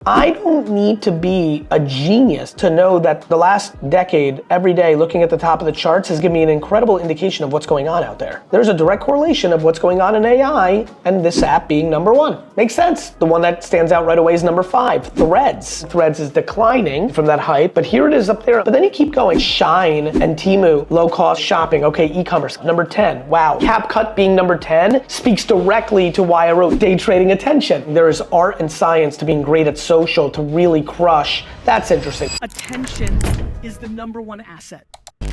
I don't need to be a genius to know that the last decade, every day, looking at the top of the charts has given me an incredible indication of what's going on out there. There's a direct correlation of what's going on in AI and this app being number one. Makes sense. The one that stands out right away is number 5, Threads. Threads is declining from that hype, but here it is up there. But then you keep going. Shine and Temu, low cost shopping. Okay, e-commerce, number 10. Wow. CapCut being number 10 speaks directly to why I wrote Day Trading Attention. There is art and science to being great at social to really crush. That's interesting. Attention is the number one asset.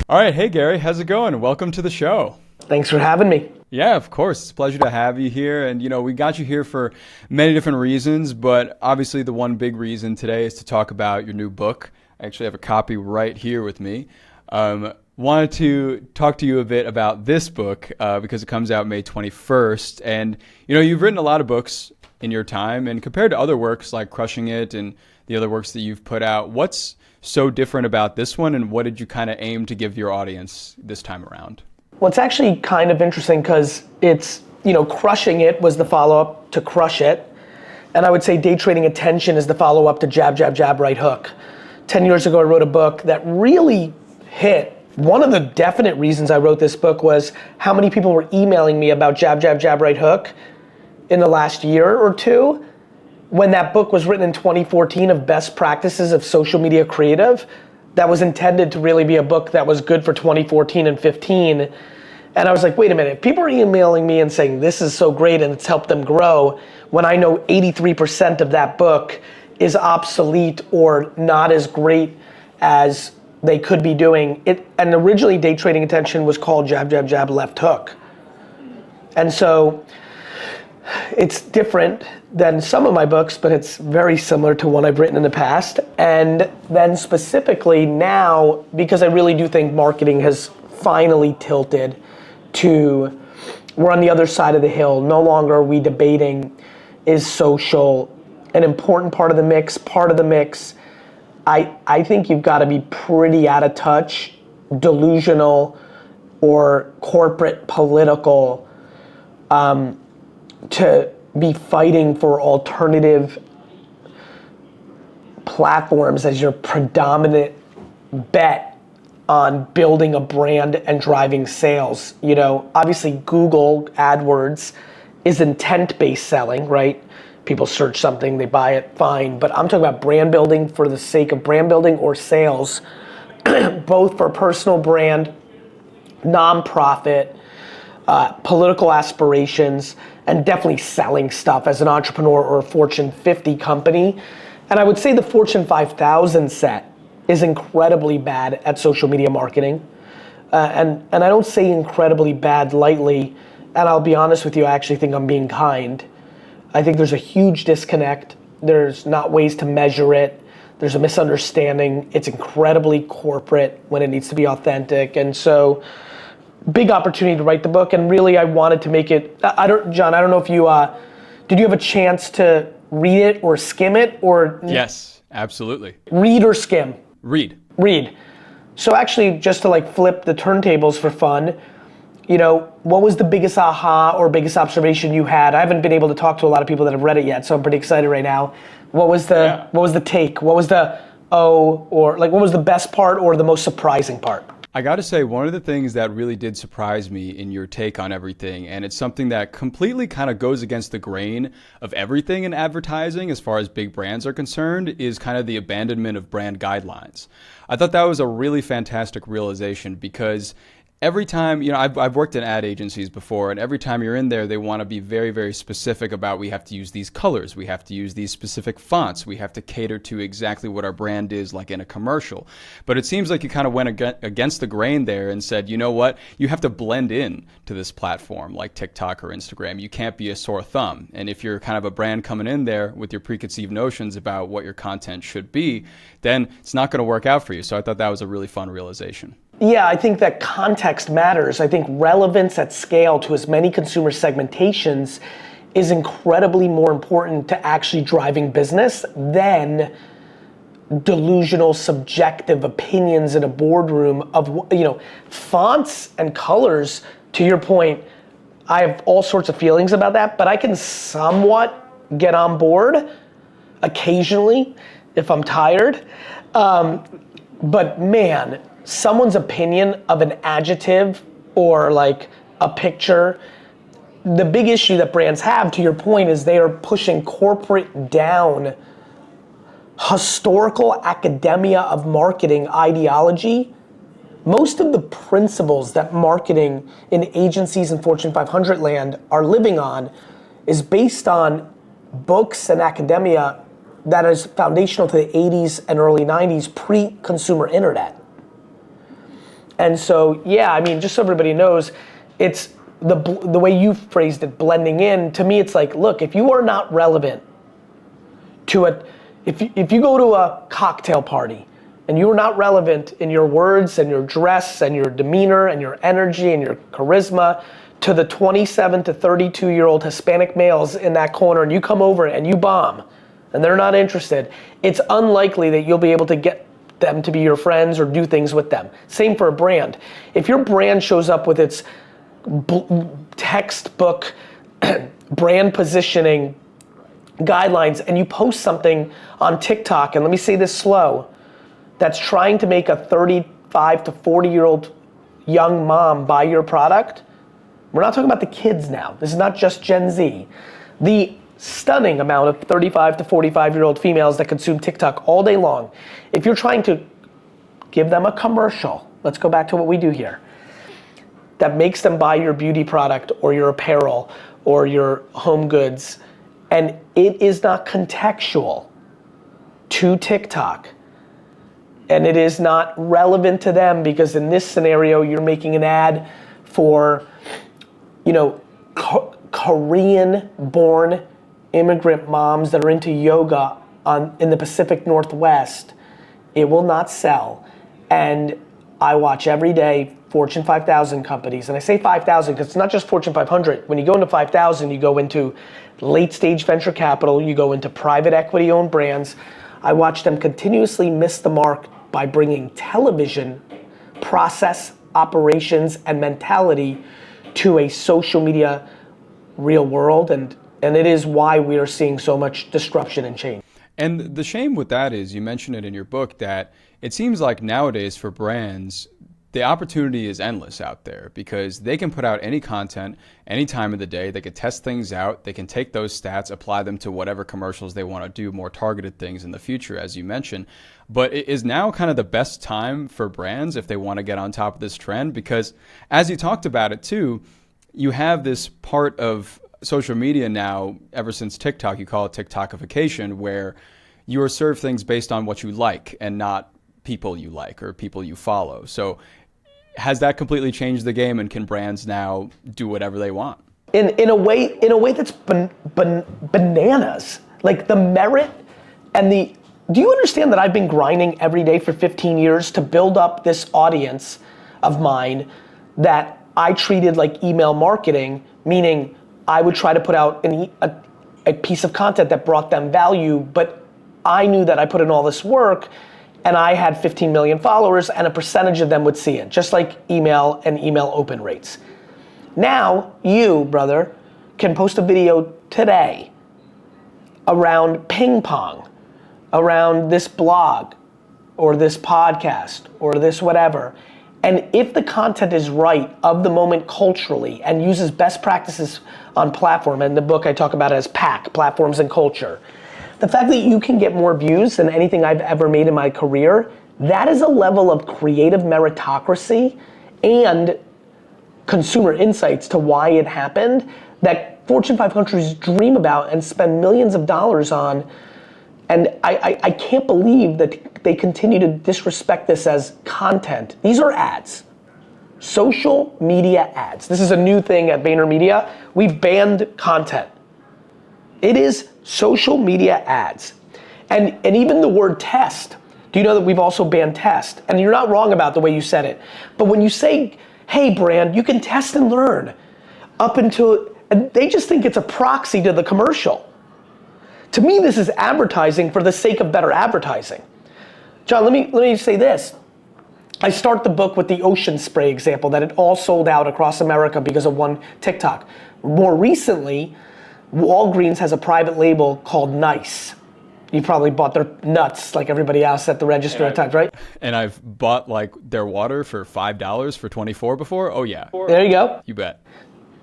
All right, hey Gary, how's it going? Welcome to the show. Thanks for having me. Yeah, of course. It's a pleasure to have you here. And we got you here for many different reasons, but obviously the one big reason today is to talk about your new book. I actually have a copy right here with me. Wanted to talk to you a bit about this book because it comes out May 21st. And you've written a lot of books in your time, and compared to other works like Crushing It and the other works that you've put out, what's so different about this one, and what did you kind of aim to give your audience this time around? Well, it's actually kind of interesting because it's, Crushing It was the follow-up to Crush It, and I would say Day Trading Attention is the follow-up to Jab, Jab, Jab, Right Hook. 10 years ago, I wrote a book that really hit. One of the definite reasons I wrote this book was how many people were emailing me about Jab, Jab, Jab, Right Hook in the last year or two, when that book was written in 2014 of best practices of social media creative, that was intended to really be a book that was good for 2014 and 15. And I was like, wait a minute, people are emailing me and saying this is so great and it's helped them grow, when I know 83% of that book is obsolete or not as great as they could be doing it. And originally Day Trading Attention was called Jab, Jab, Jab, Left Hook. And so it's different than some of my books, but it's very similar to one I've written in the past. And then specifically now, because I really do think marketing has finally tilted to, we're on the other side of the hill. No longer are we debating, is social an important part of the mix, I think you've got to be pretty out of touch, delusional, or corporate political to be fighting for alternative platforms as your predominant bet on building a brand and driving sales. Obviously Google AdWords is intent-based selling, right? People search something, they buy it, fine. But I'm talking about brand building for the sake of brand building or sales, both for personal brand, nonprofit, political aspirations, and definitely selling stuff as an entrepreneur or a Fortune 50 company. And I would say the Fortune 5000 set is incredibly bad at social media marketing. And I don't say incredibly bad lightly, and I'll be honest with you, I actually think I'm being kind. I think there's a huge disconnect. There's not ways to measure it. There's a misunderstanding. It's incredibly corporate when it needs to be authentic. And so, big opportunity to write the book, and really I wanted to make it, John, I don't know if you, did you have a chance to read it or skim it, or? Yes, absolutely. Read or skim? Read. So actually, just to flip the turntables for fun, what was the biggest aha or biggest observation you had? I haven't been able to talk to a lot of people that have read it yet, so I'm pretty excited right now. What was the take? What was the what was the best part or the most surprising part? I got to say, one of the things that really did surprise me in your take on everything, and it's something that completely kind of goes against the grain of everything in advertising as far as big brands are concerned, is kind of the abandonment of brand guidelines. I thought that was a really fantastic realization, because every time, I've worked in ad agencies before, and every time you're in there, they want to be very, very specific about, we have to use these colors, we have to use these specific fonts, we have to cater to exactly what our brand is like in a commercial. But it seems like you kind of went against the grain there and said, you know what, you have to blend in to this platform like TikTok or Instagram. You can't be a sore thumb. And if you're kind of a brand coming in there with your preconceived notions about what your content should be, then it's not going to work out for you. So I thought that was a really fun realization. Yeah, I think that context matters. I think relevance at scale to as many consumer segmentations is incredibly more important to actually driving business than delusional, subjective opinions in a boardroom of, fonts and colors. To your point, I have all sorts of feelings about that, but I can somewhat get on board occasionally if I'm tired. But man, someone's opinion of an adjective or like a picture, the big issue that brands have, to your point, is they are pushing corporate down historical academia of marketing ideology. Most of the principles that marketing in agencies and Fortune 500 land are living on is based on books and academia that is foundational to the 80s and early 90s pre-consumer internet. And so, yeah, I mean, just so everybody knows, it's the way you phrased it, blending in. To me, it's like, look, if you are not relevant to if you go to a cocktail party and you are not relevant in your words and your dress and your demeanor and your energy and your charisma to the 27 to 32-year-old Hispanic males in that corner, and you come over and you bomb and they're not interested, it's unlikely that you'll be able to get them to be your friends or do things with them. Same for a brand. If your brand shows up with its textbook brand positioning guidelines and you post something on TikTok, and let me say this slow, that's trying to make a 35 to 40-year-old young mom buy your product, we're not talking about the kids now. This is not just Gen Z. The stunning amount of 35 to 45-year-old females that consume TikTok all day long, if you're trying to give them a commercial, let's go back to what we do here, that makes them buy your beauty product or your apparel or your home goods, and it is not contextual to TikTok, and it is not relevant to them, because in this scenario, you're making an ad for, Korean-born immigrant moms that are into yoga in the Pacific Northwest, it will not sell. And I watch every day Fortune 5,000 companies, and I say 5,000 because it's not just Fortune 500. When you go into 5,000, you go into late stage venture capital, you go into private equity owned brands. I watch them continuously miss the mark by bringing television, process, operations, and mentality to a social media real world, and it is why we are seeing so much disruption and change. And the shame with that is, you mentioned it in your book, that it seems like nowadays for brands, the opportunity is endless out there, because they can put out any content any time of the day. They can test things out. They can take those stats, apply them to whatever commercials they want to do, more targeted things in the future, as you mentioned. But it is now kind of the best time for brands if they want to get on top of this trend, because as you talked about it too, you have this part of social media now, ever since TikTok, you call it Tiktockification, where you are served things based on what you like and not people you like or people you follow. So has that completely changed the game, and can brands now do whatever they want? In a way that's bananas. Like the merit and do you understand that I've been grinding every day for 15 years to build up this audience of mine that I treated like email marketing, meaning I would try to put out a piece of content that brought them value, but I knew that I put in all this work and I had 15 million followers and a percentage of them would see it, just like email and email open rates. Now, you, brother, can post a video today around ping pong, around this blog or this podcast or this whatever. And if the content is right of the moment culturally and uses best practices on platform, and the book I talk about it as PAC, Platforms and Culture, the fact that you can get more views than anything I've ever made in my career, that is a level of creative meritocracy and consumer insights to why it happened that Fortune 500s dream about and spend millions of dollars on. And I can't believe that they continue to disrespect this as content. These are ads. Social media ads. This is a new thing at VaynerMedia. We've banned content. It is social media ads. And even the word test. Do you know that we've also banned test? And you're not wrong about the way you said it. But when you say, hey brand, you can test and learn, and they just think it's a proxy to the commercial. To me, this is advertising for the sake of better advertising. John, let me say this. I start the book with the ocean spray example that it all sold out across America because of one TikTok. More recently, Walgreens has a private label called Nice. You probably bought their nuts like everybody else at the register at times, right? And I've bought like their water for $5 for 24 before. Oh yeah. There you go. You bet.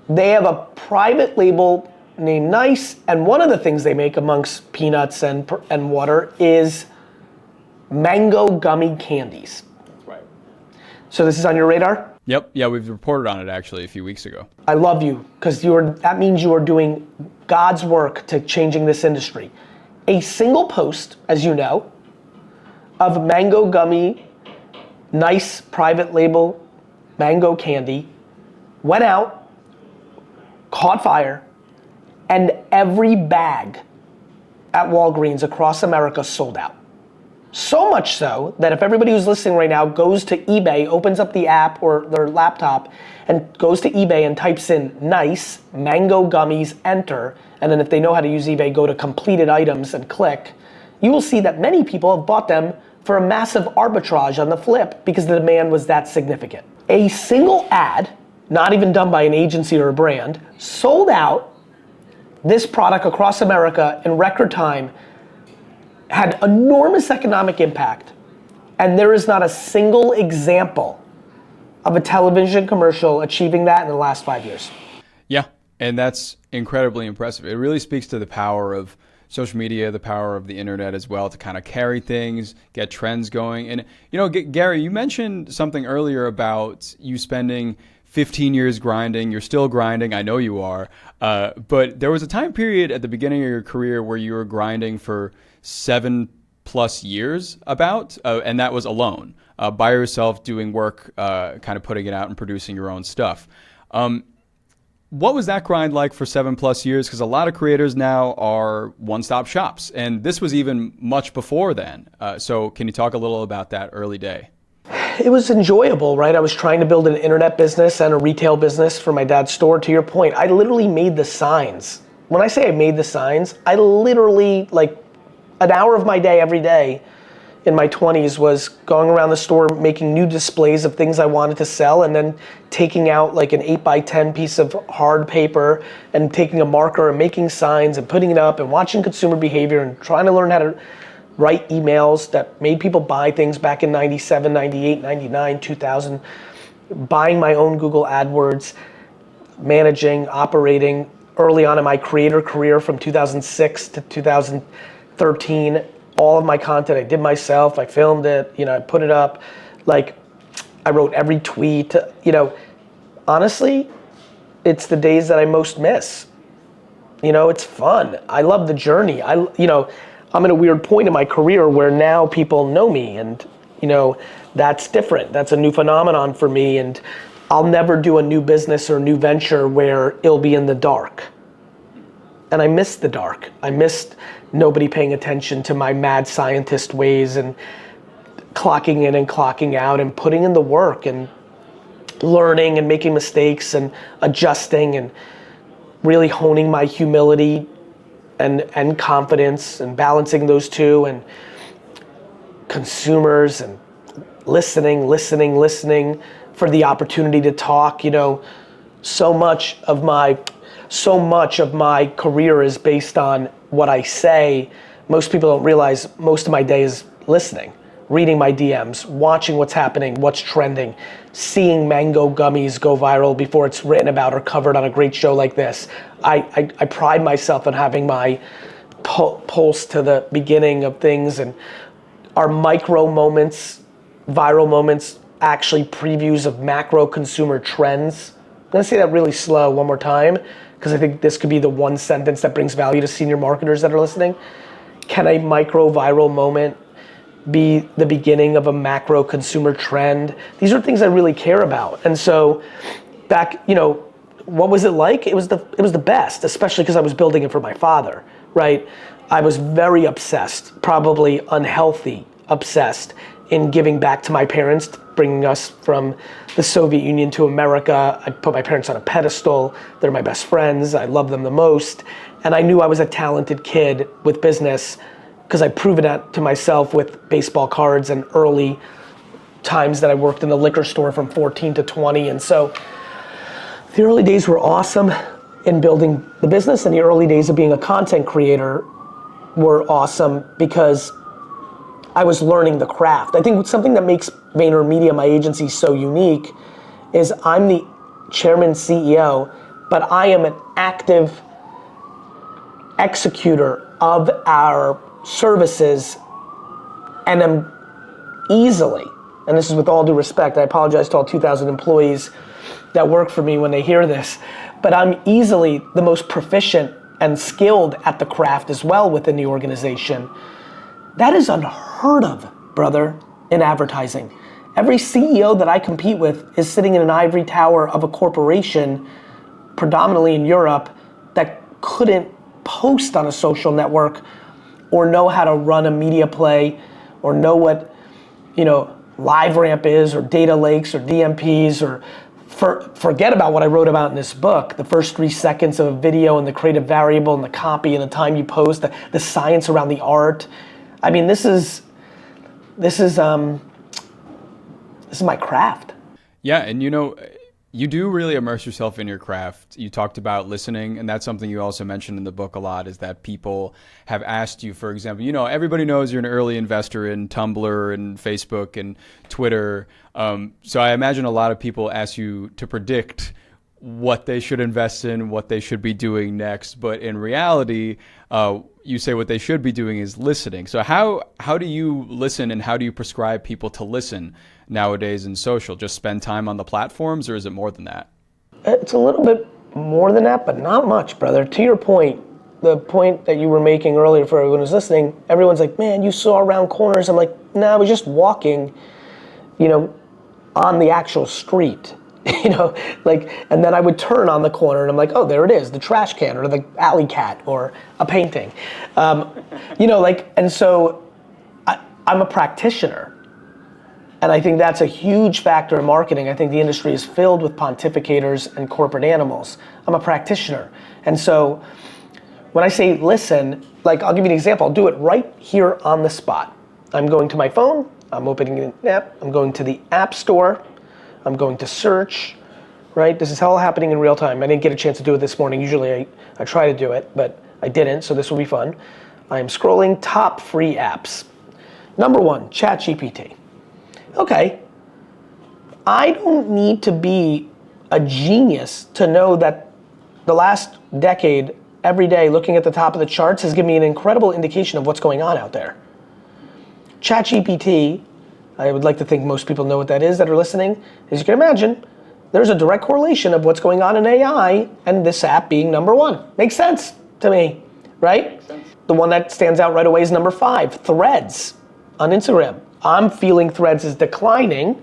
They have a private label named Nice, and one of the things they make amongst peanuts and water is mango gummy candies. Right. So this is on your radar? Yep. Yeah, we've reported on it actually a few weeks ago. I love you, because that means you are doing God's work to changing this industry. A single post, as you know, of mango gummy, Nice private label mango candy went out, caught fire, and every bag at Walgreens across America sold out. So much so that if everybody who's listening right now goes to eBay, opens up the app or their laptop and goes to eBay and types in Nice mango gummies, enter, and then if they know how to use eBay, go to completed items and click, you will see that many people have bought them for a massive arbitrage on the flip because the demand was that significant. A single ad, not even done by an agency or a brand, sold out this product across America in record time, had enormous economic impact, and there is not a single example of a television commercial achieving that in the last 5 years. Yeah, and that's incredibly impressive. It really speaks to the power of social media, the power of the internet as well to kind of carry things, get trends going. And you know, Gary, you mentioned something earlier about you spending 15 years grinding. You're still grinding, I know you are, but there was a time period at the beginning of your career where you were grinding for 7+ years and that was alone, by yourself, doing work, kind of putting it out and producing your own stuff. What was that grind like for 7+ years? Because a lot of creators now are one-stop shops, and this was even much before then. So can you talk a little about that early day? It was enjoyable, right? I was trying to build an internet business and a retail business for my dad's store. To your point, I literally made the signs. When I say I made the signs, I literally, like, an hour of my day every day in my 20s was going around the store making new displays of things I wanted to sell, and then taking out like an 8x10 piece of hard paper and taking a marker and making signs and putting it up and watching consumer behavior and trying to learn how to write emails that made people buy things back in 97, 98, 99, 2000, buying my own Google AdWords, managing, operating early on in my creator career from 2006 to 2013. All of my content I did myself, I filmed it, I put it up, like I wrote every tweet, honestly, it's the days that I most miss. It's fun. I love the journey. I'm at a weird point in my career where now people know me, and that's different. That's a new phenomenon for me, and I'll never do a new business or new venture where it'll be in the dark. And I missed the dark. I missed nobody paying attention to my mad scientist ways and clocking in and clocking out and putting in the work and learning and making mistakes and adjusting and really honing my humility and confidence and balancing those two, and consumers and listening for the opportunity to talk. So much of my career is based on what I say. Most people don't realize most of my day is listening, reading my DMs, watching what's happening, what's trending, seeing mango gummies go viral before it's written about or covered on a great show like this. I pride myself on having my pulse to the beginning of things, and our micro moments, viral moments, actually previews of macro consumer trends. I'm gonna say that really slow one more time, because I think this could be the one sentence that brings value to senior marketers that are listening. Can a micro viral moment be the beginning of a macro consumer trend? These are things I really care about. And so back, what was it like? It was the best, especially because I was building it for my father, right? I was very obsessed, probably unhealthy, obsessed in giving back to my parents, bringing us from the Soviet Union to America. I put my parents on a pedestal. They're my best friends. I love them the most. And I knew I was a talented kid with business because I'd proven that to myself with baseball cards and early times that I worked in the liquor store from 14 to 20. And so the early days were awesome in building the business, and the early days of being a content creator were awesome because I was learning the craft. I think something that makes VaynerMedia, my agency, so unique is I'm the chairman CEO, but I am an active executor of our services, and am easily, and this is with all due respect, I apologize to all 2,000 employees that work for me when they hear this, but I'm easily the most proficient and skilled at the craft as well within the organization. That is unheard of, brother, in advertising. Every CEO that I compete with is sitting in an ivory tower of a corporation, predominantly in Europe, that couldn't post on a social network or know how to run a media play or know what, LiveRamp is or data lakes or DMPs or forget about what I wrote about in this book, the first 3 seconds of a video and the creative variable and the copy and the time you post, the science around the art. I mean, this is my craft. Yeah, and you do really immerse yourself in your craft. You talked about listening, and that's something you also mentioned in the book a lot, is that people have asked you, for example, everybody knows you're an early investor in Tumblr and Facebook and Twitter. So I imagine a lot of people ask you to predict what they should invest in, what they should be doing next. But in reality, you say what they should be doing is listening. So how do you listen, and how do you prescribe people to listen nowadays in social? Just spend time on the platforms, or is it more than that? It's a little bit more than that, but not much, brother. To your point, the point that you were making earlier for everyone who's listening, everyone's like, man, you saw around corners. I'm like, nah, I was just walking, on the actual street. And then I would turn on the corner and I'm like, oh, there it is, the trash can or the alley cat or a painting. And so I'm a practitioner. And I think that's a huge factor in marketing. I think the industry is filled with pontificators and corporate animals. I'm a practitioner. And so when I say listen, I'll give you an example. I'll do it right here on the spot. I'm going to my phone, I'm opening an app, I'm going to the app store, I'm going to search, right? This is all happening in real time. I didn't get a chance to do it this morning. Usually I try to do it, but I didn't, so this will be fun. I am scrolling top free apps. Number 1, ChatGPT. Okay, I don't need to be a genius to know that the last decade, every day, looking at the top of the charts has given me an incredible indication of what's going on out there. ChatGPT, I would like to think most people know what that is that are listening. As you can imagine, there's a direct correlation of what's going on in AI and this app being number 1. Makes sense to me, right? Makes sense. The one that stands out right away is number 5, Threads on Instagram. I'm feeling Threads is declining,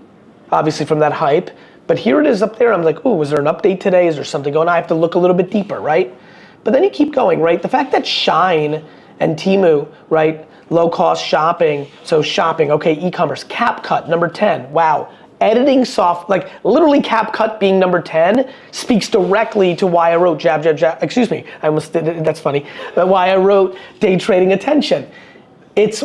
obviously from that hype, but here it is up there. I'm like, ooh, was there an update today? Is there something going on? I have to look a little bit deeper, right? But then you keep going, right? The fact that Shine and Temu, right? Low cost shopping, so shopping, okay, e-commerce, CapCut, number 10, wow. Editing literally CapCut being number 10 speaks directly to why I wrote jab, excuse me, I almost did it, that's funny, but why I wrote Day Trading Attention.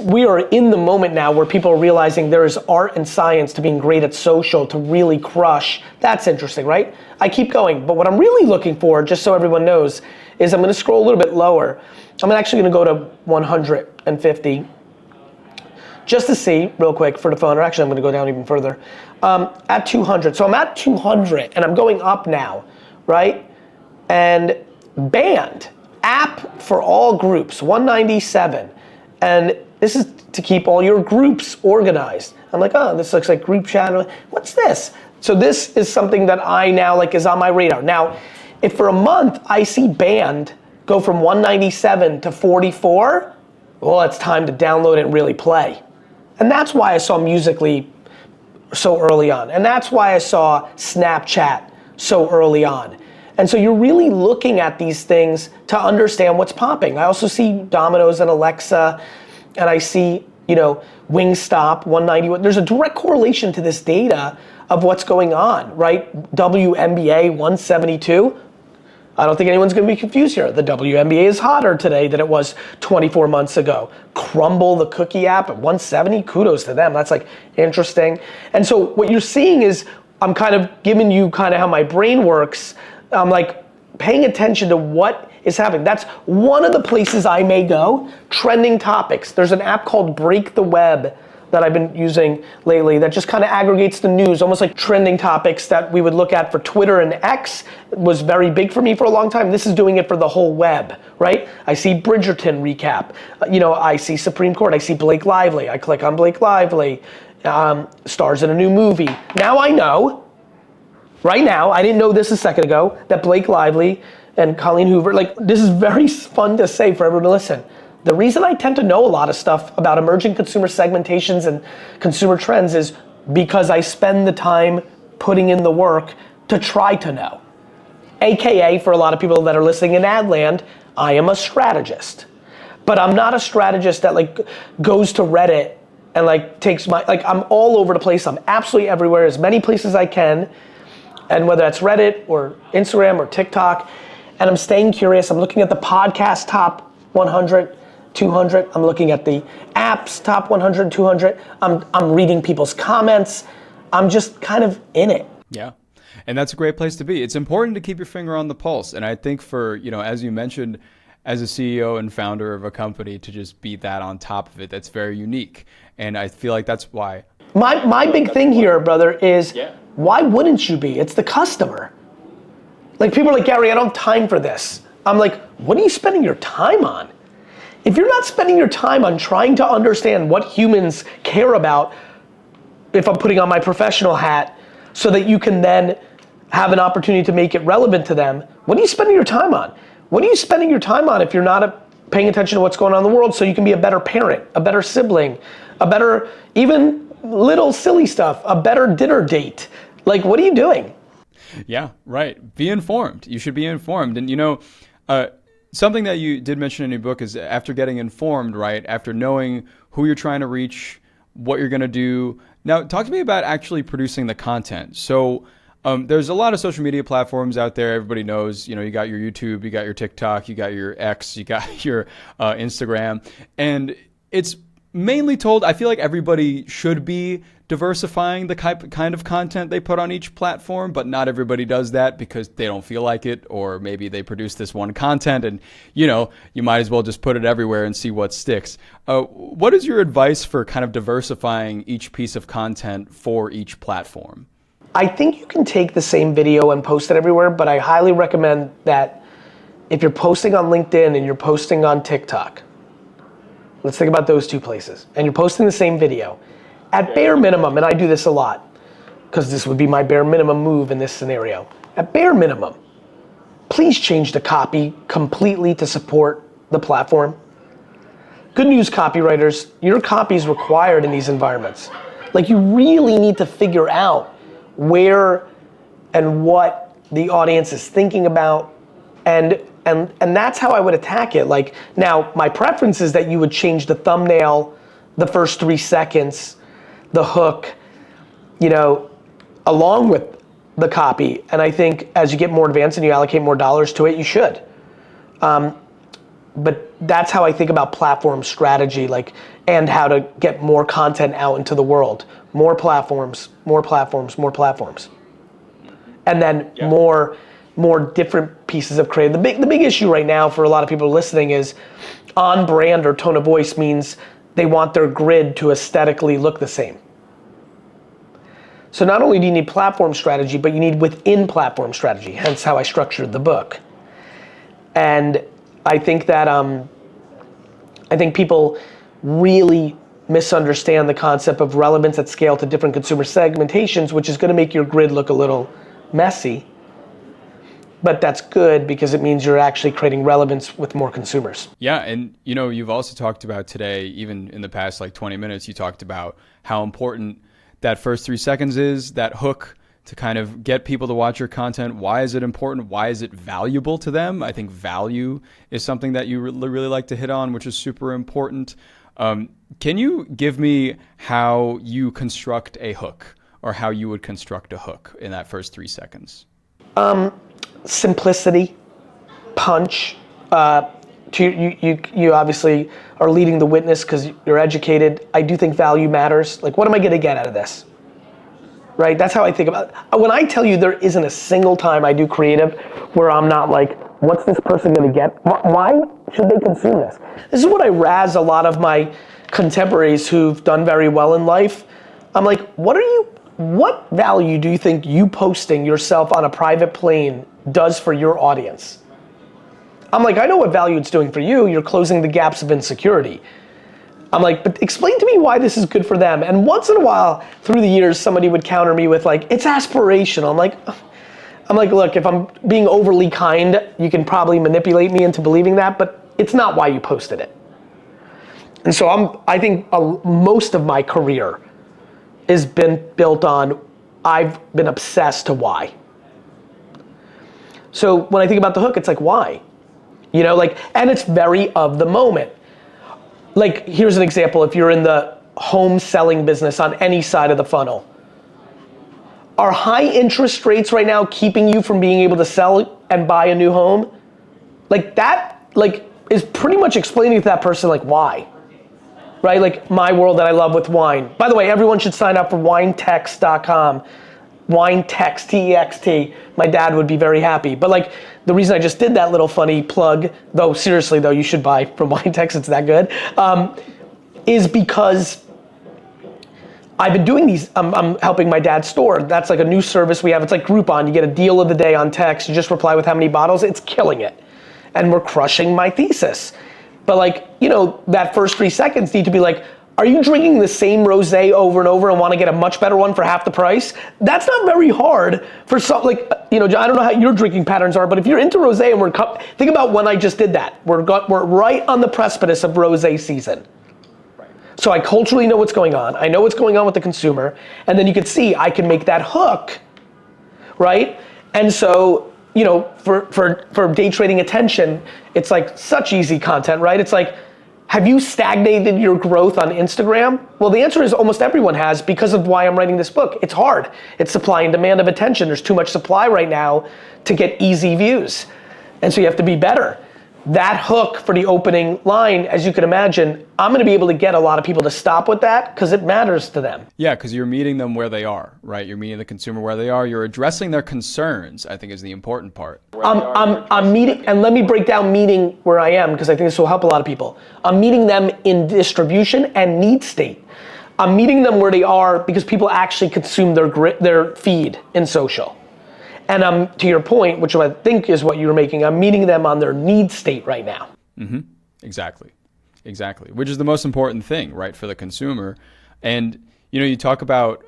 We are in the moment now where people are realizing there is art and science to being great at social, to really crush. That's interesting, right? I keep going, but what I'm really looking for, just so everyone knows, is I'm gonna scroll a little bit lower. I'm actually gonna go to 150, just to see, real quick, for the phone, or actually I'm gonna go down even further. At 200, so I'm at 200, and I'm going up now, right? And banned, app for all groups, 197. And this is to keep all your groups organized. I'm like, oh, this looks like group chat. What's this? So this is something that I now is on my radar. Now, if for a month I see banned go from 197 to 44, well, it's time to download it and really play. And that's why I saw Musical.ly so early on. And that's why I saw Snapchat so early on. And so you're really looking at these things to understand what's popping. I also see Domino's and Alexa, and I see, Wingstop, 191. There's a direct correlation to this data of what's going on, right? WNBA, 172. I don't think anyone's gonna be confused here. The WNBA is hotter today than it was 24 months ago. Crumble, the cookie app at 170, kudos to them. That's interesting. And so what you're seeing is, I'm kind of giving you how my brain works. I'm paying attention to what is happening. That's one of the places I may go. Trending topics. There's an app called Break the Web that I've been using lately that just kind of aggregates the news, almost like trending topics that we would look at for Twitter and X. It was very big for me for a long time. This is doing it for the whole web, right? I see Bridgerton recap. I see Supreme Court. I see Blake Lively. I click on Blake Lively. Stars in a new movie. Now I know, right now, I didn't know this a second ago, that Blake Lively and Colleen Hoover, this is very fun to say for everyone to listen. The reason I tend to know a lot of stuff about emerging consumer segmentations and consumer trends is because I spend the time putting in the work to try to know. AKA, for a lot of people that are listening in ad land, I am a strategist. But I'm not a strategist that goes to Reddit and takes I'm all over the place. I'm absolutely everywhere, as many places as I can. And whether that's Reddit or Instagram or TikTok, and I'm staying curious. I'm looking at the podcast top 100, 200. I'm looking at the apps top 100, 200. I'm reading people's comments. I'm just kind of in it. Yeah. And that's a great place to be. It's important to keep your finger on the pulse. And I think for, as you mentioned, as a CEO and founder of a company, to just be that on top of it, that's very unique. And I feel like that's why. My big thing here, brother, is why wouldn't you be? It's the customer. People are like, Gary, I don't have time for this. I'm like, what are you spending your time on? If you're not spending your time on trying to understand what humans care about, if I'm putting on my professional hat, so that you can then have an opportunity to make it relevant to them, what are you spending your time on? What are you spending your time on if you're not paying attention to what's going on in the world so you can be a better parent, a better sibling, a better, even little silly stuff, a better dinner date? What are you doing? Yeah, right. Be informed. You should be informed. And something that you did mention in your book is after getting informed, right? After knowing who you're trying to reach, what you're going to do. Now, talk to me about actually producing the content. So there's a lot of social media platforms out there. Everybody knows, you got your YouTube, you got your TikTok, you got your X, you got your Instagram. And it's mainly told, I feel like everybody should be diversifying the kind of content they put on each platform, but not everybody does that because they don't feel like it, or maybe they produce this one content and, you might as well just put it everywhere and see what sticks. What is your advice for kind of diversifying each piece of content for each platform? I think you can take the same video and post it everywhere, but I highly recommend that if you're posting on LinkedIn and you're posting on TikTok, let's think about those two places, and you're posting the same video, at bare minimum, and I do this a lot, because this would be my bare minimum move in this scenario. At bare minimum, please change the copy completely to support the platform. Good news, copywriters, your copy is required in these environments. You really need to figure out where and what the audience is thinking about, and that's how I would attack it. Now, my preference is that you would change the thumbnail, the first 3 seconds, the hook, along with the copy. And I think as you get more advanced and you allocate more dollars to it, you should. But that's how I think about platform strategy, and how to get more content out into the world. More platforms, more platforms, more platforms. And then more different pieces of creative. The big issue right now for a lot of people listening is on brand or tone of voice means they want their grid to aesthetically look the same. So not only do you need platform strategy, but you need within platform strategy, hence how I structured the book. And I think that I think people really misunderstand the concept of relevance at scale to different consumer segmentations, which is going to make your grid look a little messy. But that's good because it means you're actually creating relevance with more consumers. Yeah, and you've also talked about today, even in the past 20 minutes, you talked about how important that first 3 seconds is, that hook to kind of get people to watch your content. Why is it important? Why is it valuable to them? I think value is something that you really like to hit on, which is super important. Can you give me how you construct a hook, or how you would construct a hook in that first 3 seconds? Simplicity, punch. You obviously are leading the witness because you're educated. I do think value matters. What am I going to get out of this? Right? That's how I think about it. When I tell you there isn't a single time I do creative where I'm not what's this person gonna get? Why should they consume this? This is what I razz a lot of my contemporaries who've done very well in life. I'm like, what value do you think you posting yourself on a private plane does for your audience? I'm like, I know what value it's doing for you. You're closing the gaps of insecurity. I'm like, but explain to me why this is good for them. And once in a while, through the years, somebody would counter me with like, it's aspirational. I'm like, look, if I'm being overly kind, you can probably manipulate me into believing that, but it's not why you posted it. And so I think most of my career has been built on, I've been obsessed to why. So when I think about the hook, it's like, why? You know, like, and it's very of the moment. Like, here's an example. If you're in the home selling business on any side of the funnel, are high interest rates right now keeping you from being able to sell and buy a new home? Like that, like, is pretty much explaining to that person, like, why? Right, like my world that I love with wine. By the way, everyone should sign up for winetext.com. Winetext, T-E-X-T. My dad would be very happy. But like, the reason I just did that little funny plug, though seriously though, you should buy from Winetext, it's that good, is because I've been doing these, I'm helping my dad's store. That's like a new service we have. It's like Groupon. You get a deal of the day on text. You just reply with how many bottles. It's killing it. And we're crushing my thesis. But like, you know, that first 3 seconds need to be like, are you drinking the same rosé over and over and want to get a much better one for half the price? That's not very hard for some, like, you know, I don't know how your drinking patterns are, but if you're into rosé and think about when I just did that. We're right on the precipice of rosé season. So I culturally know what's going on. I know what's going on with the consumer. And then you can see I can make that hook, right? And so, you know, for day trading attention, it's like such easy content, right? It's like, have you stagnated your growth on Instagram? Well, the answer is almost everyone has because of why I'm writing this book. It's hard. It's supply and demand of attention. There's too much supply right now to get easy views. And so you have to be better. That hook for the opening line, as you can imagine, I'm gonna be able to get a lot of people to stop with that because it matters to them. Yeah, because you're meeting them where they are, right? You're meeting the consumer where they are. You're addressing their concerns, I think is the important part. I'm meeting, and let me break down meeting where I am because I think this will help a lot of people. I'm meeting them in distribution and need state. I'm meeting them where they are because people actually consume their feed in social. And to your point, which I think is what you were making, I'm meeting them on their need state right now. Mm-hmm. Exactly. Which is the most important thing, right, for the consumer. And, you know, you talk about,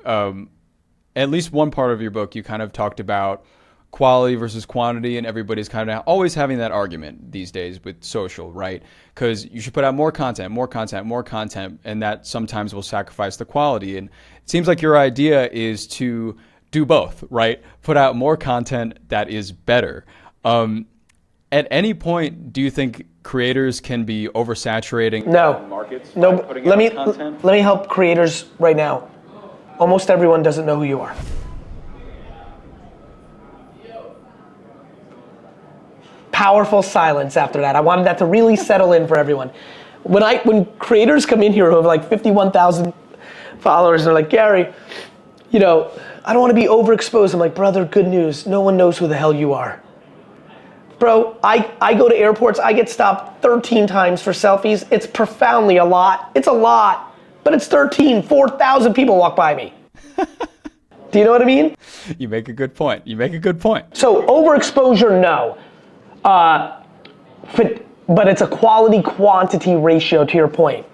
at least one part of your book, you kind of talked about quality versus quantity, and everybody's kind of always having that argument these days with social, right? Because you should put out more content, and that sometimes will sacrifice the quality. And it seems like your idea is to do both, right? Put out more content that is better. At any point, do you think creators can be oversaturating markets? No. Let me help creators right now. Almost everyone doesn't know who you are. Powerful silence after that. I wanted that to really settle in for everyone. When creators come in here who have like 51,000 followers, and they're like, Gary, you know, I don't want to be overexposed. I'm like, brother, good news. No one knows who the hell you are. Bro, I go to airports, I get stopped 13 times for selfies. It's profoundly a lot. It's a lot, but it's 13, 4,000 people walk by me. Do you know what I mean? You make a good point. So overexposure, no. But it's a quality quantity ratio to your point.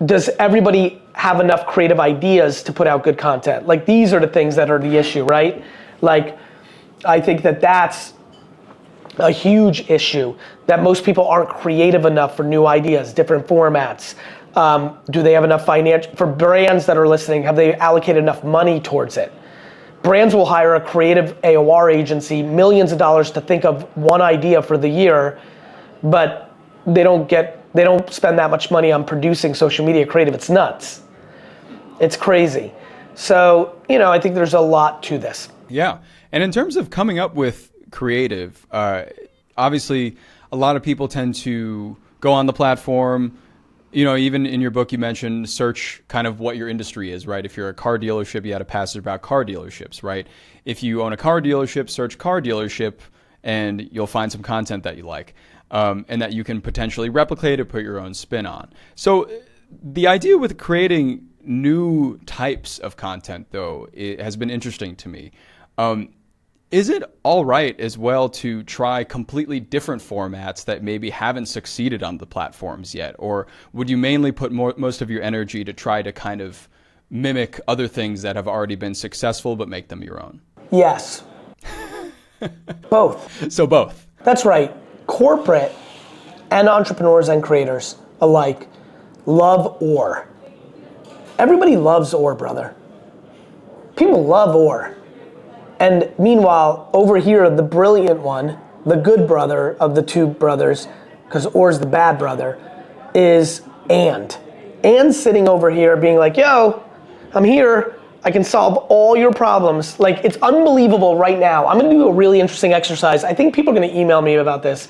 Does everybody have enough creative ideas to put out good content? Like, these are the things that are the issue, right? Like, I think that that's a huge issue, that most people aren't creative enough for new ideas, different formats. Do they have enough for brands that are listening, have they allocated enough money towards it? Brands will hire a creative AOR agency, millions of dollars to think of one idea for the year, but they don't spend that much money on producing social media creative. It's nuts. It's crazy. So, you know, I think there's a lot to this. Yeah. And in terms of coming up with creative, obviously a lot of people tend to go on the platform. You know, even in your book, you mentioned search kind of what your industry is, right? If you're a car dealership, you had a passage about car dealerships, right? If you own a car dealership, search car dealership, and you'll find some content that you like, and that you can potentially replicate or put your own spin on. So the idea with creating new types of content, though, it has been interesting to me. Is it all right as well to try completely different formats that maybe haven't succeeded on the platforms yet? Or would you mainly put most of your energy to try to kind of mimic other things that have already been successful but make them your own? Yes. Both. So both. That's right. Corporate and entrepreneurs and creators alike love ore. Everybody loves ore, brother. People love ore. And meanwhile, over here, the brilliant one, the good brother of the two brothers, because ore's the bad brother, is and. And's sitting over here being like, yo, I'm here. I can solve all your problems. Like, it's unbelievable right now. I'm gonna do a really interesting exercise. I think people are gonna email me about this.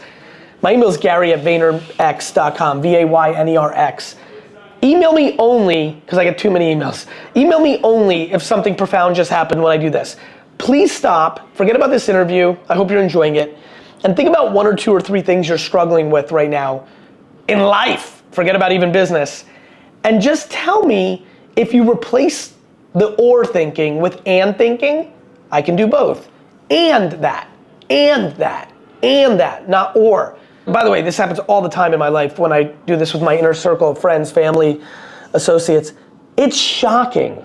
My email is Gary@VaynerX.com, VaynerX. Email me only, because I get too many emails. Email me only if something profound just happened when I do this. Please stop, forget about this interview. I hope you're enjoying it. And think about 1 or 2 or 3 things you're struggling with right now in life. Forget about even business. And just tell me if you replace the or thinking with and thinking, I can do both. And that, not or. By the way, this happens all the time in my life when I do this with my inner circle of friends, family, associates. It's shocking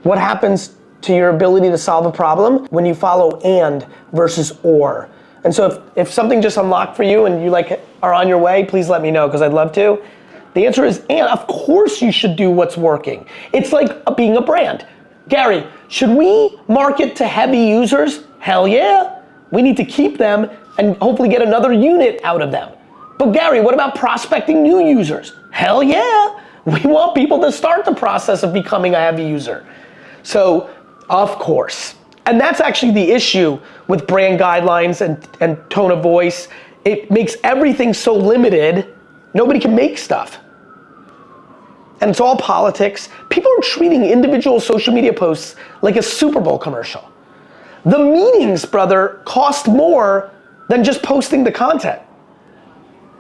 what happens to your ability to solve a problem when you follow and versus or. And so if something just unlocked for you and you like are on your way, please let me know because I'd love to. The answer is and. Of course you should do what's working. It's like being a brand. Gary, should we market to heavy users? Hell yeah. We need to keep them and hopefully get another unit out of them. But Gary, what about prospecting new users? Hell yeah. We want people to start the process of becoming a heavy user. So, of course. And that's actually the issue with brand guidelines and tone of voice. It makes everything so limited, nobody can make stuff. And it's all politics. People are treating individual social media posts like a Super Bowl commercial. The meetings, brother, cost more than just posting the content.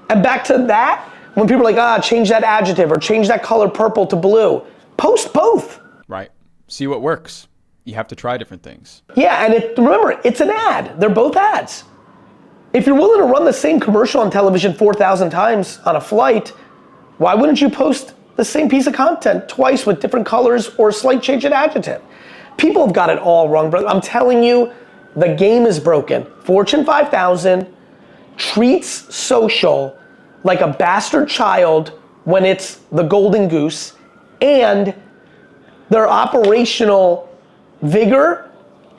And back to that, when people are like, change that adjective or change that color purple to blue, post both. Right. See what works. You have to try different things. Yeah, and remember, it's an ad. They're both ads. If you're willing to run the same commercial on television 4,000 times on a flight, why wouldn't you post the same piece of content twice with different colors or a slight change in adjective? People have got it all wrong, brother. I'm telling you, the game is broken. Fortune 5000 treats social like a bastard child when it's the golden goose, and their operational vigor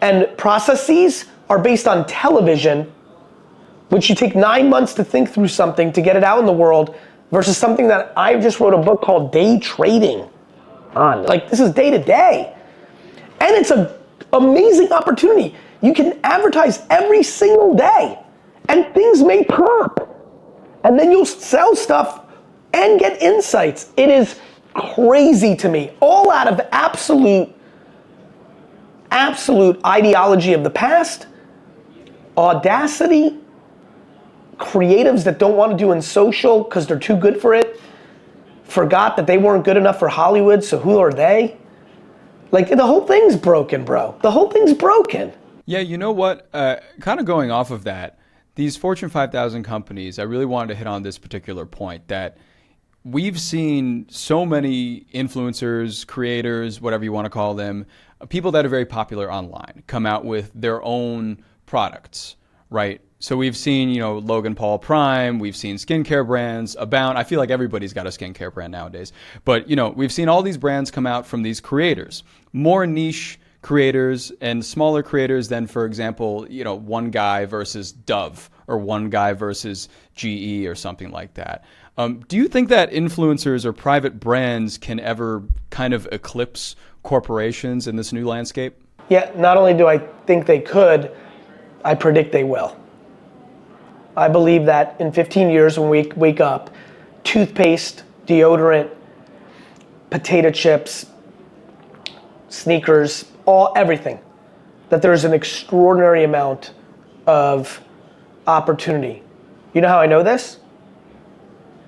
and processes are based on television, which you take 9 months to think through something to get it out in the world, versus something that I just wrote a book called Day Trading on. Like, this is day to day. And it's an amazing opportunity. You can advertise every single day and things may pop. And then you'll sell stuff and get insights. It is crazy to me. All out of absolute ideology of the past, audacity, creatives that don't want to do in social because they're too good for it, forgot that they weren't good enough for Hollywood, so who are they? Like, the whole thing's broken, bro. The whole thing's broken. Yeah, you know what? Kind of going off of that, these Fortune 5000 companies, I really wanted to hit on this particular point that we've seen so many influencers, creators, whatever you want to call them, people that are very popular online come out with their own products, right? So we've seen, Logan Paul Prime, we've seen skincare brands abound. I feel like everybody's got a skincare brand nowadays. But, we've seen all these brands come out from these creators, more niche creators and smaller creators than, for example, one guy versus Dove or one guy versus GE or something like that. Do you think that influencers or private brands can ever kind of eclipse corporations in this new landscape? Yeah, not only do I think they could, I predict they will. I believe that in 15 years when we wake up, toothpaste, deodorant, potato chips, sneakers, everything, that there's an extraordinary amount of opportunity. You know how I know this?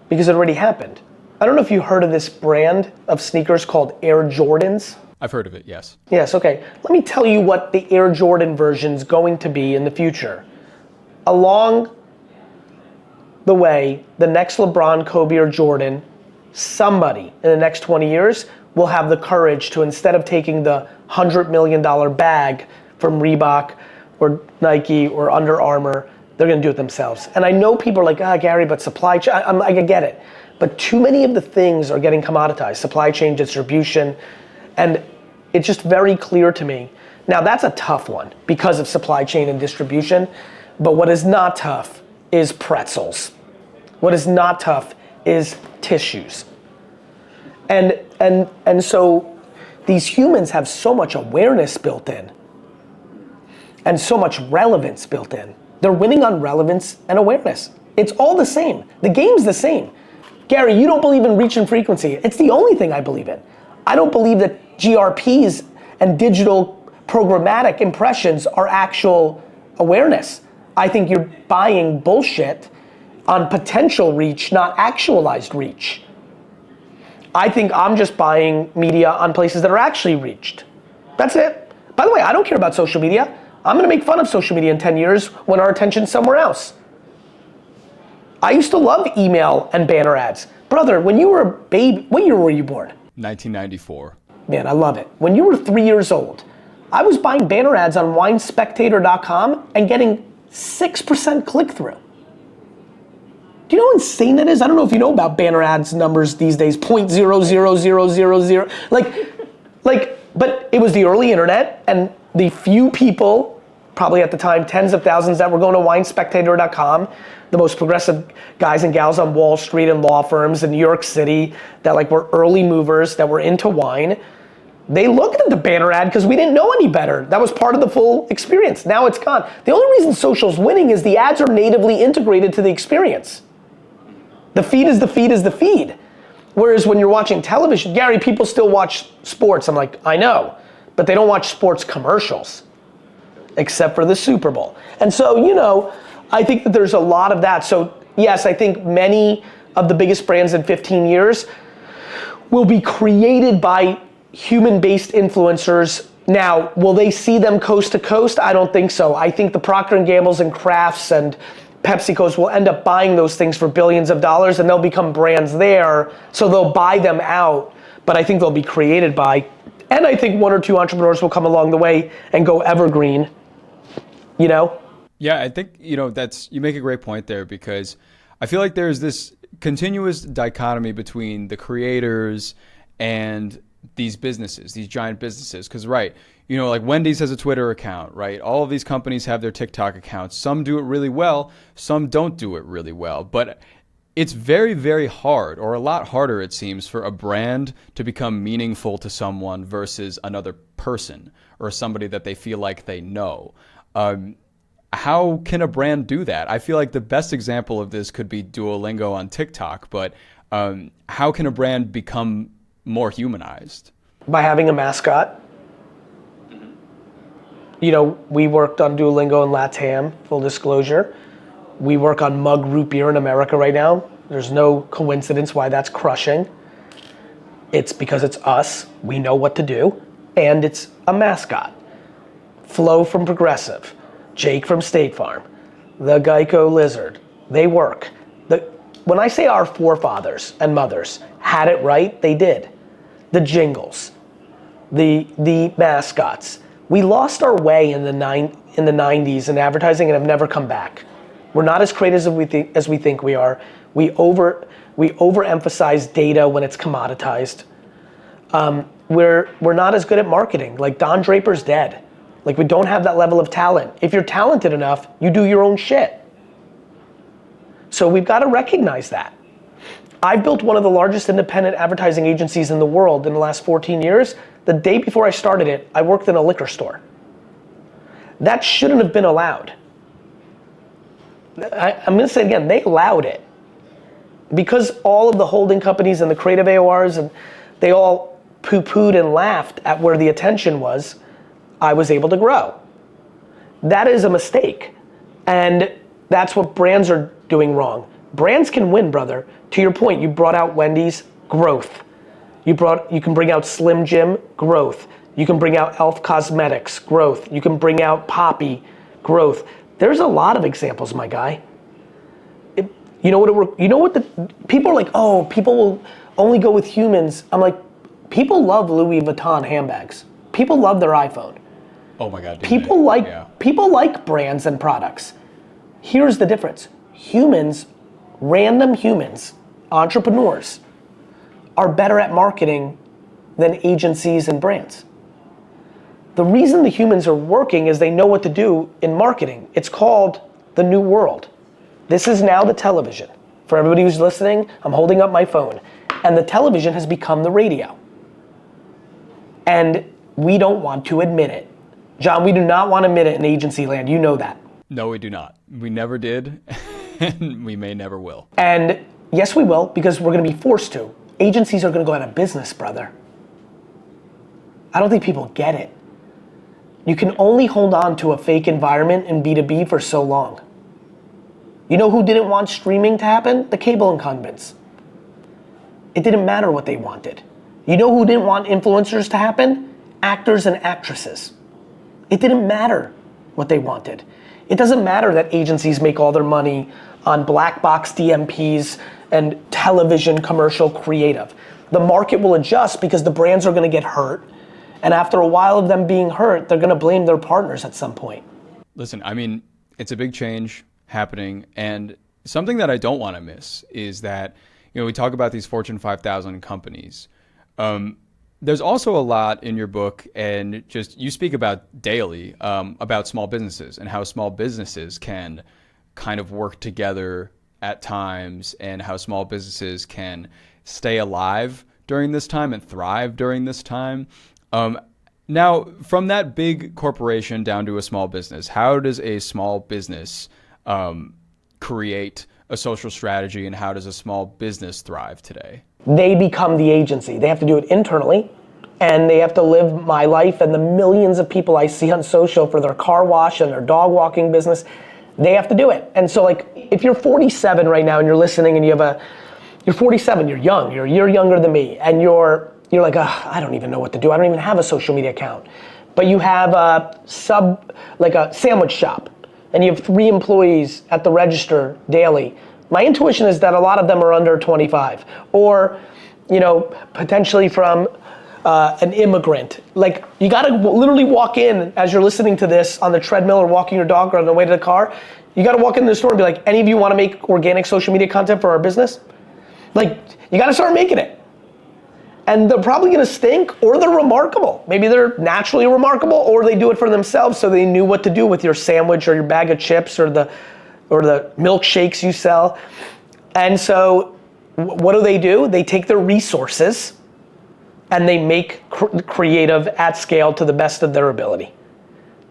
Because it already happened. I don't know if you heard of this brand of sneakers called Air Jordans. I've heard of it, yes. Yes, okay. Let me tell you what the Air Jordan version's going to be in the future. Along the way, the next LeBron, Kobe, or Jordan, somebody in the next 20 years will have the courage to, instead of taking the $100 million bag from Reebok or Nike or Under Armour, they're gonna do it themselves. And I know people are like, Gary, but supply chain, I get it. But too many of the things are getting commoditized, supply chain, distribution, and it's just very clear to me. Now that's a tough one because of supply chain and distribution, but what is not tough is pretzels. What is not tough is tissues. And so these humans have so much awareness built in and so much relevance built in. They're winning on relevance and awareness. It's all the same. The game's the same. Gary, you don't believe in reach and frequency. It's the only thing I believe in. I don't believe that GRPs and digital programmatic impressions are actual awareness. I think you're buying bullshit on potential reach, not actualized reach. I think I'm just buying media on places that are actually reached. That's it. By the way, I don't care about social media. I'm gonna make fun of social media in 10 years when our attention's somewhere else. I used to love email and banner ads. Brother, when you were a baby, what year were you born? 1994. Man, I love it. When you were 3 years old, I was buying banner ads on winespectator.com and getting 6% click-through. Do you know how insane that is? I don't know if you know about banner ads numbers these days, 0.00000. But it was the early internet, and the few people, probably at the time, tens of thousands that were going to winespectator.com, the most progressive guys and gals on Wall Street and law firms in New York City that like were early movers that were into wine, they looked at the banner ad because we didn't know any better. That was part of the full experience. Now it's gone. The only reason social's winning is the ads are natively integrated to the experience. The feed is the feed is the feed. Whereas when you're watching television, Gary, people still watch sports. I'm like, I know, but they don't watch sports commercials, except for the Super Bowl. And so, you know, I think that there's a lot of that. So yes, I think many of the biggest brands in 15 years will be created by human-based influencers. Now, will they see them coast to coast? I don't think so. I think the Procter & Gamble's and Kraft's and PepsiCo's will end up buying those things for billions of dollars and they'll become brands there, so they'll buy them out, but I think they'll be created by, and I think one or two entrepreneurs will come along the way and go evergreen, you know? Yeah, I think, you know, you make a great point there, because I feel like there's this continuous dichotomy between the creators and these businesses, these giant businesses. Because, right, you know, like Wendy's has a Twitter account, right? All of these companies have their TikTok accounts. Some do it really well, some don't do it really well. But it's very, very hard, or a lot harder, it seems, for a brand to become meaningful to someone versus another person or somebody that they feel like they know. How can a brand do that? I feel like the best example of this could be Duolingo on TikTok, but how can a brand become more humanized? By having a mascot. You know, we worked on Duolingo in LATAM, full disclosure. We work on Mug Root Beer in America right now. There's no coincidence why that's crushing. It's because it's us, we know what to do, and it's a mascot. Flo from Progressive, Jake from State Farm, the Geico Lizard, they work. When I say our forefathers and mothers had it right, they did. The jingles, the mascots. We lost our way in the 90s in advertising and have never come back. We're not as creative as we think we are. We overemphasize data when it's commoditized. We're not as good at marketing. Like Don Draper's dead. Like we don't have that level of talent. If you're talented enough, you do your own shit. So we've got to recognize that. I've built one of the largest independent advertising agencies in the world in the last 14 years. The day before I started it, I worked in a liquor store. That shouldn't have been allowed. I'm gonna say it again, they allowed it. Because all of the holding companies and the creative AORs, and they all poo-pooed and laughed at where the attention was, I was able to grow. That is a mistake. And That's what brands are doing wrong. Brands can win, brother. To your point, you brought out Wendy's, growth. You can bring out Slim Jim, growth. You can bring out Elf Cosmetics, growth. You can bring out Poppy, growth. There's a lot of examples, my guy. People are like, oh, people will only go with humans. I'm like, people love Louis Vuitton handbags. People love their iPhone. Oh my God. People like brands and products. Here's the difference. Humans, random humans, entrepreneurs, are better at marketing than agencies and brands. The reason the humans are working is they know what to do in marketing. It's called the new world. This is now the television. For everybody who's listening, I'm holding up my phone. And the television has become the radio. And we don't want to admit it. John, we do not want to admit it in agency land. You know that. No, we do not. We never did, and we may never will. And yes, we will, because we're going to be forced to. Agencies are going to go out of business, brother. I don't think people get it. You can only hold on to a fake environment in B2B for so long. You know who didn't want streaming to happen? The cable incumbents. It didn't matter what they wanted. You know who didn't want influencers to happen? Actors and actresses. It didn't matter what they wanted. It doesn't matter that agencies make all their money on black box DMPs and television commercial creative. The market will adjust because the brands are going to get hurt. And after a while of them being hurt, they're going to blame their partners at some point. Listen, I mean, it's a big change happening. And something that I don't want to miss is that, we talk about these Fortune 5,000 companies. There's also a lot in your book, and just you speak about daily about small businesses and how small businesses can kind of work together at times, and how small businesses can stay alive during this time and thrive during this time. Now, from that big corporation down to a small business, how does a small business create a social strategy, and how does a small business thrive today? They become the agency. They have to do it internally, and they have to live my life and the millions of people I see on social for their car wash and their dog walking business. They have to do it. And so, like, if you're 47 right now and you're listening and you're 47, you're young, you're a year younger than me, and you're like, I don't even know what to do. I don't even have a social media account. But you have a sandwich shop, and you have 3 employees at the register daily. My intuition is that a lot of them are under 25, or, potentially from an immigrant. Like, you gotta literally walk in as you're listening to this on the treadmill or walking your dog or on the way to the car. You gotta walk into the store and be like, any of you wanna make organic social media content for our business? Like, you gotta start making it. And they're probably gonna stink, or they're remarkable. Maybe they're naturally remarkable, or they do it for themselves so they knew what to do with your sandwich or your bag of chips or the milkshakes you sell. And so what do? They take their resources and they make creative at scale to the best of their ability.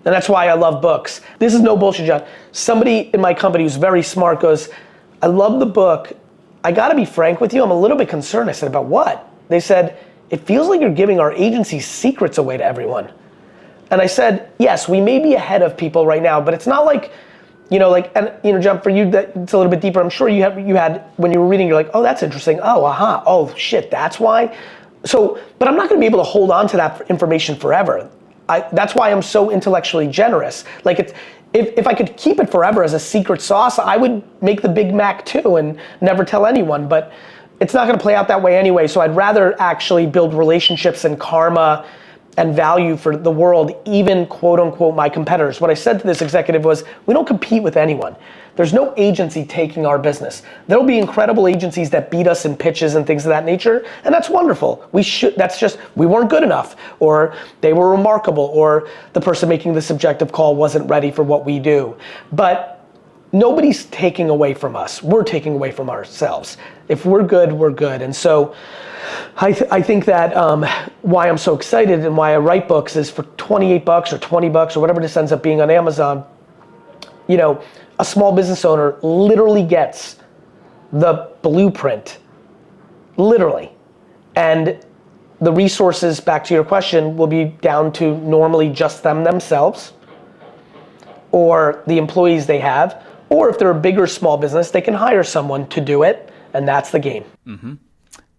And that's why I love books. This is no bullshit, John. Somebody in my company who's very smart goes, I love the book. I gotta be frank with you, I'm a little bit concerned. I said, about what? They said, it feels like you're giving our agency's secrets away to everyone. And I said, yes, we may be ahead of people right now, but it's not like, John, for you, it's a little bit deeper. I'm sure you had, when you were reading, you're like, oh, that's interesting. Oh, aha. Oh, shit, that's why. So, but I'm not gonna be able to hold on to that information forever. That's why I'm so intellectually generous. Like, if I could keep it forever as a secret sauce, I would make the Big Mac too and never tell anyone, but it's not gonna play out that way anyway. So I'd rather actually build relationships and karma and value for the world, even quote unquote my competitors. What I said to this executive was, we don't compete with anyone. There's no agency taking our business. There'll be incredible agencies that beat us in pitches and things of that nature, and that's wonderful. That's just, we weren't good enough, or they were remarkable, or the person making the subjective call wasn't ready for what we do. But nobody's taking away from us. We're taking away from ourselves. If we're good, we're good. And so I think that why I'm so excited and why I write books is for $28 or $20 or whatever this ends up being on Amazon, a small business owner literally gets the blueprint, literally. And the resources, back to your question, will be down to normally just themselves or the employees they have, Or if they're a bigger small business, they can hire someone to do it, and that's the game.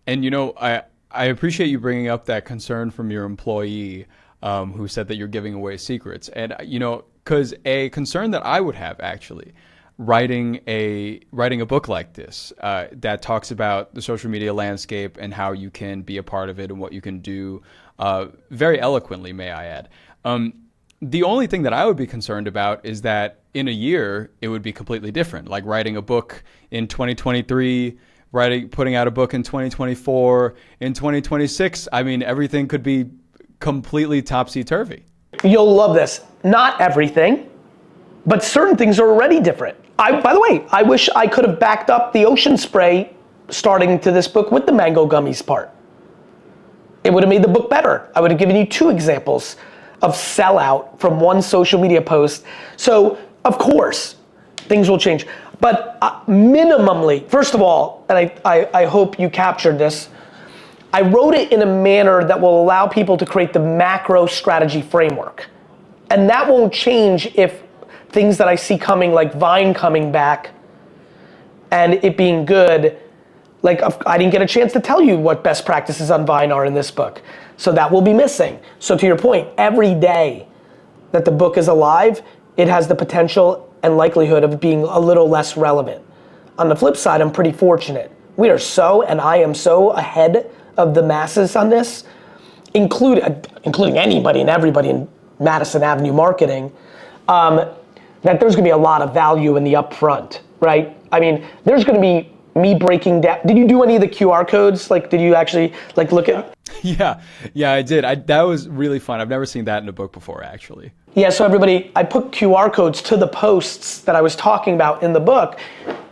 And you know, I appreciate you bringing up that concern from your employee who said that you're giving away secrets. And you know, because a concern that I would have actually writing a book like this that talks about the social media landscape and how you can be a part of it and what you can do very eloquently, may I add. The only thing that I would be concerned about is that in a year it would be completely different. Like writing a book in 2023, putting out a book in 2024, in 2026. I mean, everything could be completely topsy-turvy. You'll love this. Not everything, but certain things are already different. By the way, I wish I could have backed up the ocean spray starting to this book with the mango gummies part. It would have made the book better. I would have given you 2 examples of sellout from one social media post. So, of course, things will change. But minimally, first of all, and I hope you captured this, I wrote it in a manner that will allow people to create the macro strategy framework. And that won't change if things that I see coming, like Vine coming back and it being good, like I didn't get a chance to tell you what best practices on Vine are in this book. So that will be missing. So to your point, every day that the book is alive, it has the potential and likelihood of being a little less relevant. On the flip side, I'm pretty fortunate. We are so, and I am so ahead of the masses on this, including anybody and everybody in Madison Avenue marketing, that there's gonna be a lot of value in the upfront, right? I mean, there's gonna be me breaking down. Did you do any of the QR codes? Like, did you actually like look at? Yeah, I did. That was really fun. I've never seen that in a book before, actually. Yeah, so everybody, I put QR codes to the posts that I was talking about in the book.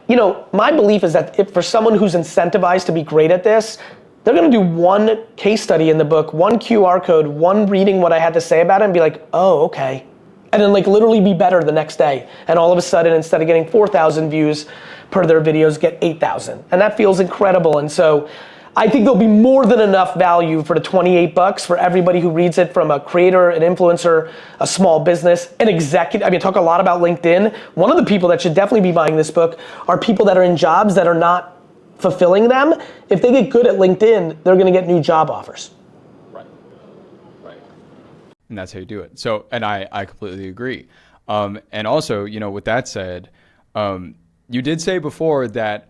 You know, my belief is that if for someone who's incentivized to be great at this, they're gonna do one case study in the book, one QR code, one reading what I had to say about it and be like, oh, okay. And then like literally be better the next day. And all of a sudden, instead of getting 4,000 views per their videos, get 8,000. And that feels incredible. And so I think there'll be more than enough value for the $28 for everybody who reads it, from a creator, an influencer, a small business, an executive. I mean, talk a lot about LinkedIn. One of the people that should definitely be buying this book are people that are in jobs that are not fulfilling them. If they get good at LinkedIn, they're gonna get new job offers. Right. And that's how you do it. So, and I completely agree. And also, you know, with that said, you did say before that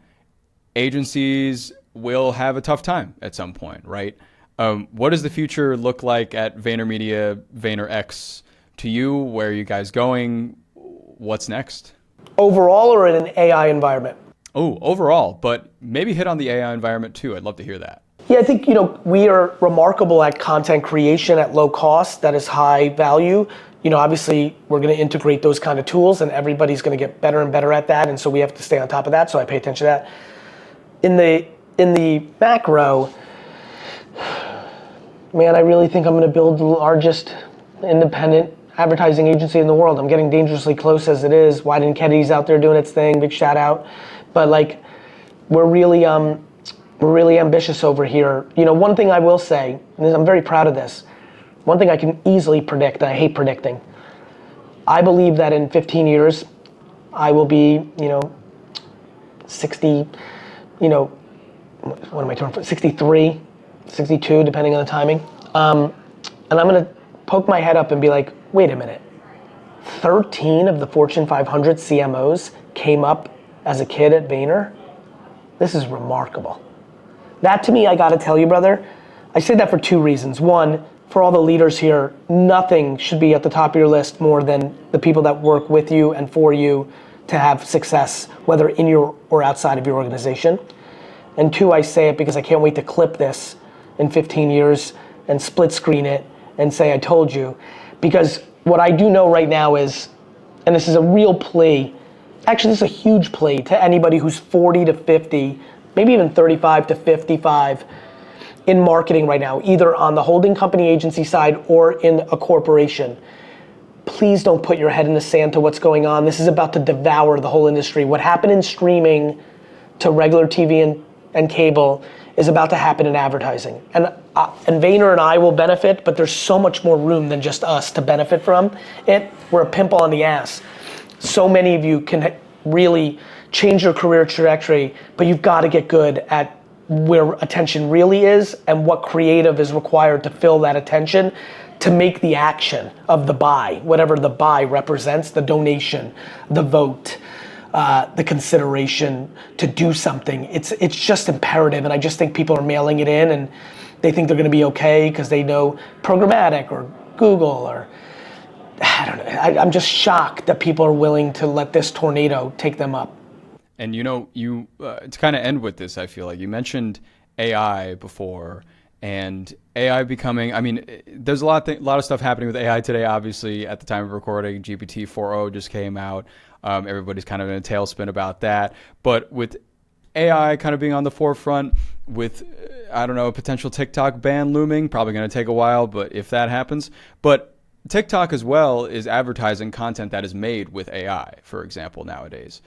agencies will have a tough time at some point, right? What does the future look like at VaynerMedia, VaynerX to you? Where are you guys going? What's next? Overall or in an AI environment? Oh, overall, but maybe hit on the AI environment too. I'd love to hear that. Yeah, I think, you know, we are remarkable at content creation at low cost that is high value. You know, obviously we're gonna integrate those kind of tools and everybody's gonna get better and better at that, and so we have to stay on top of that, so I pay attention to that. In the macro, man, I really think I'm gonna build the largest independent advertising agency in the world. I'm getting dangerously close as it is. Wide and Kennedy's out there doing its thing, big shout out. But like, we're really ambitious over here. You know, one thing I will say, and I'm very proud of this, one thing I can easily predict, and I hate predicting, I believe that in 15 years, I will be, you know, 60, you know, what am I turning for? 63, 62, depending on the timing. And I'm gonna poke my head up and be like, wait a minute. 13 of the Fortune 500 CMOs came up as a kid at Vayner? This is remarkable. That to me, I gotta tell you, brother, I say that for 2 reasons. One, for all the leaders here, nothing should be at the top of your list more than the people that work with you and for you to have success, whether in your or outside of your organization. And 2, I say it because I can't wait to clip this in 15 years and split screen it and say I told you. Because what I do know right now is, and this is a real plea, actually this is a huge plea to anybody who's 40 to 50, maybe even 35 to 55 in marketing right now, either on the holding company agency side or in a corporation. Please don't put your head in the sand to what's going on. This is about to devour the whole industry. What happened in streaming to regular TV and cable is about to happen in advertising. And Vayner and I will benefit, but there's so much more room than just us to benefit from it. We're a pimple on the ass. So many of you can really change your career trajectory, but you've got to get good at where attention really is and what creative is required to fill that attention to make the action of the buy, whatever the buy represents, the donation, the vote, the consideration to do something. It's just imperative, and I just think people are mailing it in and they think they're gonna be okay because they know programmatic or Google or, I don't know. I'm just shocked that people are willing to let this tornado take them up. And you know, to kind of end with this, I feel like you mentioned AI before, and AI becoming, I mean, there's a lot of stuff happening with AI today, obviously. At the time of recording, GPT 4.0 just came out. Everybody's kind of in a tailspin about that. But with AI kind of being on the forefront, with, I don't know, a potential TikTok ban looming, probably going to take a while, but if that happens. But TikTok as well is advertising content that is made with AI, for example, nowadays.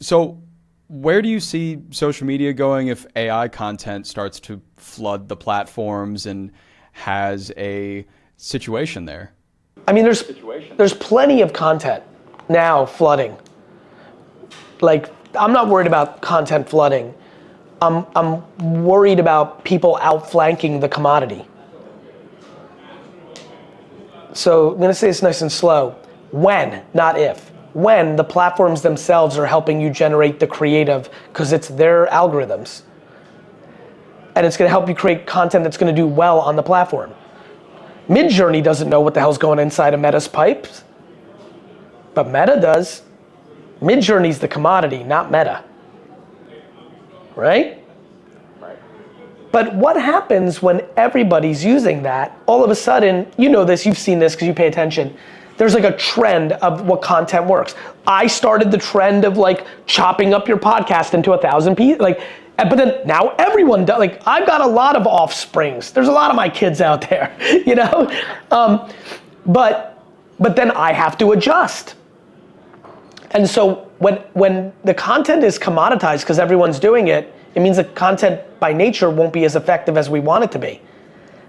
So where do you see social media going if AI content starts to flood the platforms and has a situation there? I mean, there's plenty of content now flooding. Like, I'm not worried about content flooding. I'm worried about people outflanking the commodity. So I'm gonna say this nice and slow. When, not if. When the platforms themselves are helping you generate the creative, because it's their algorithms. And it's gonna help you create content that's gonna do well on the platform. Midjourney doesn't know what the hell's going inside of Meta's pipes, but Meta does. Midjourney's the commodity, not Meta. Right? But what happens when everybody's using that? All of a sudden, you know this, you've seen this because you pay attention. There's like a trend of what content works. I started the trend of like chopping up your podcast into 1,000 pieces, but then now everyone does. Like, I've got a lot of offsprings. There's a lot of my kids out there, you know? But then I have to adjust. And so when the content is commoditized because everyone's doing it, it means the content by nature won't be as effective as we want it to be.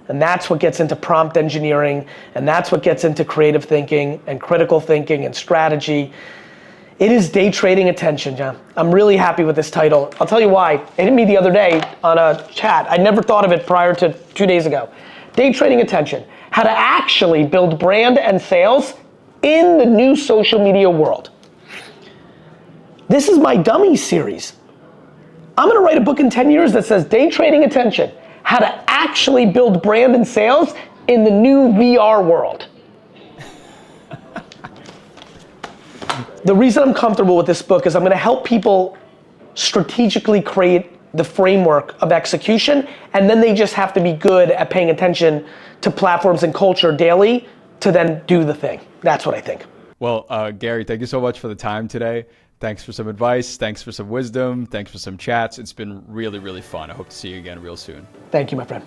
And that's what gets into prompt engineering, and that's what gets into creative thinking and critical thinking and strategy. It is day trading attention, John. I'm really happy with this title. I'll tell you why. It hit me the other day on a chat. I never thought of it prior to 2 days ago. Day trading attention. How to actually build brand and sales in the new social media world. This is my dummy series. I'm gonna write a book in 10 years that says day trading attention. How to actually build brand and sales in the new VR world. The reason I'm comfortable with this book is I'm gonna help people strategically create the framework of execution, and then they just have to be good at paying attention to platforms and culture daily to then do the thing. That's what I think. Well, Gary, thank you so much for the time today. Thanks for some advice. Thanks for some wisdom. Thanks for some chats. It's been really, really fun. I hope to see you again real soon. Thank you, my friend.